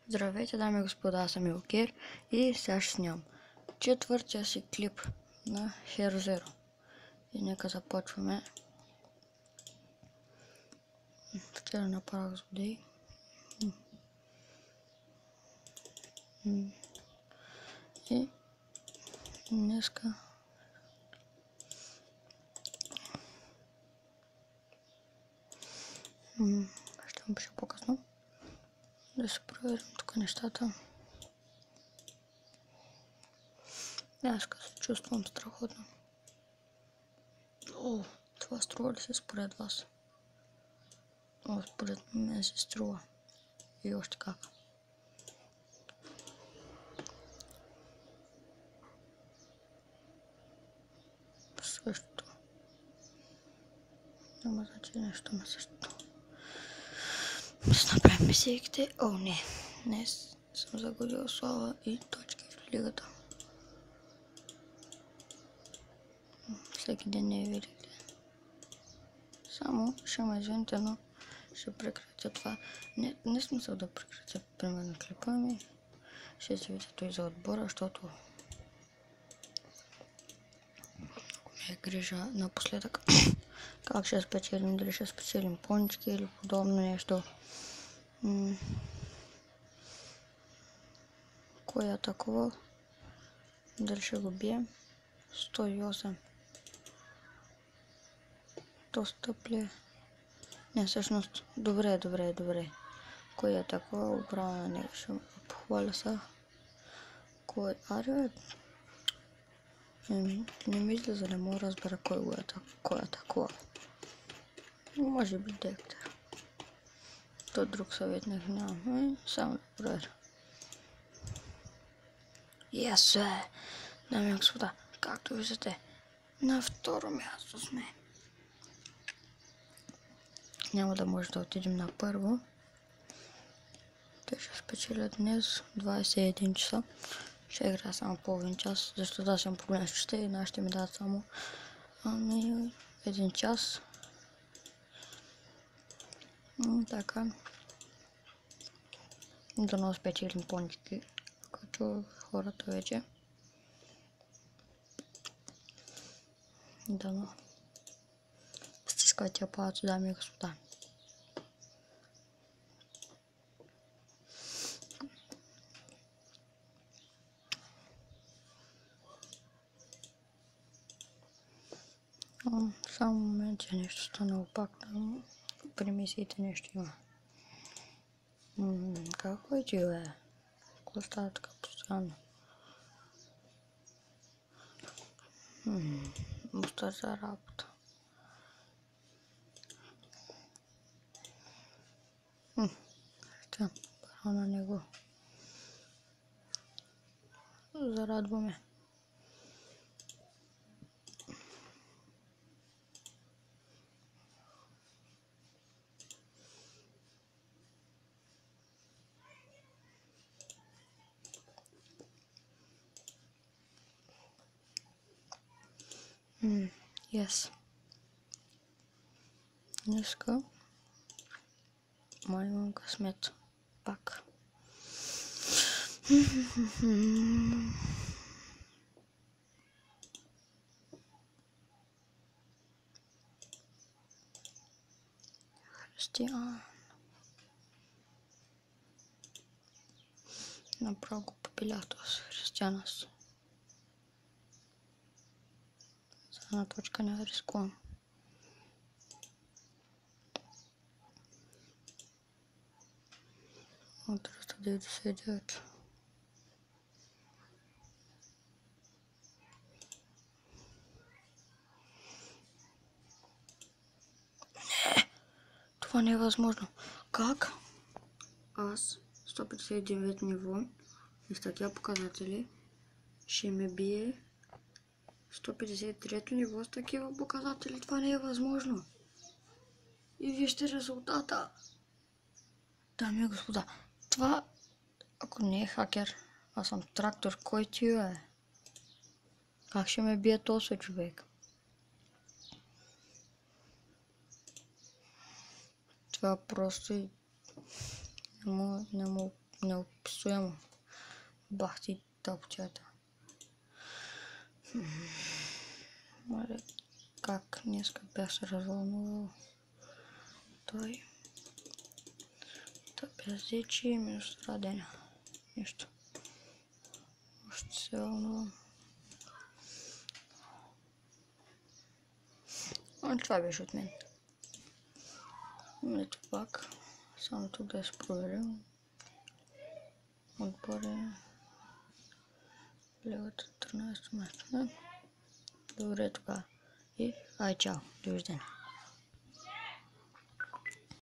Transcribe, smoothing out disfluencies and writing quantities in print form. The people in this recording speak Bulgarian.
Здравейте, дами и господа, аз съм Илкер и сега ще снимам четвъртия си клип на Hero Zero. И нека започваме. Вчера направих злодей. И днеска ще му пиша по-късно. Да се проверим тук нещата. Днеска се чувствам страхотно. О, това струва ли се според вас? О, според мен се струва. И още как. Същото. Няма значение, нещо на същото. Ще направим мисиите. О, не. Днес съм загубил слава и точки в лигата. Всеки ден не е велик ден. Само ще ме извините, но ще прекратя това. Не смисъл да прекратя примерно клипа ми. Ще се видите и за отбора, защото ме е грижа напоследък. Как ще спечелим, дали ще спечелим понички или подобно нещо. Кой е атакувал? Дали ще го бием? 108. Достъп ли? Не, всъщност. Добре. Кой е атакувал? Браво на него. Ще похваля са. Кой? Аре, не мисля, за да мога да разбера кой е атакувал. Може би Дектор. То друг съветник нямам. Само да проверя. Yes, дами и господа, както виждате, на второ място сме. Няма да може да отидем на първо. Те ще спечелят днес 21 часа. Ще играя само половин час, защото да съм проблем с чета и нашите ми дадат само 1 час. Така. Да не спечелим понички, като хората вече. Дано. Стискайте палци, дами и господа. Само момент, че нещо стана опакно. При мисиите нещо има. Какво е ти, бе? Какво става така постоянно? Мустър за работа. Ще пара на него. Зарадваме. Yes. Днеска май имам късмет. Пак. Християн. Направо го попилях този християнас. За една точка не рискувам. От 399. Това не е възможно. Как? Аз 159 ниво и с такива показатели ще ме бие 153 ниво с такива показатели. Това не е възможно. И вижте резултата. Дами и господа, това, ако не е хакер, аз съм трактор, кой ти е? Как ще ме бие този човек? Това просто не псуем бахти топчата. Мале, как днеска бях се развълнувал. Той. Та пиздечи ми страдения. Нищо. Още се вълнувам. Това беше от мен. Ето пак. Само тук да се проверим. Отбори. Левата 13 место. Добре тогава. И ай чао. Довиждане.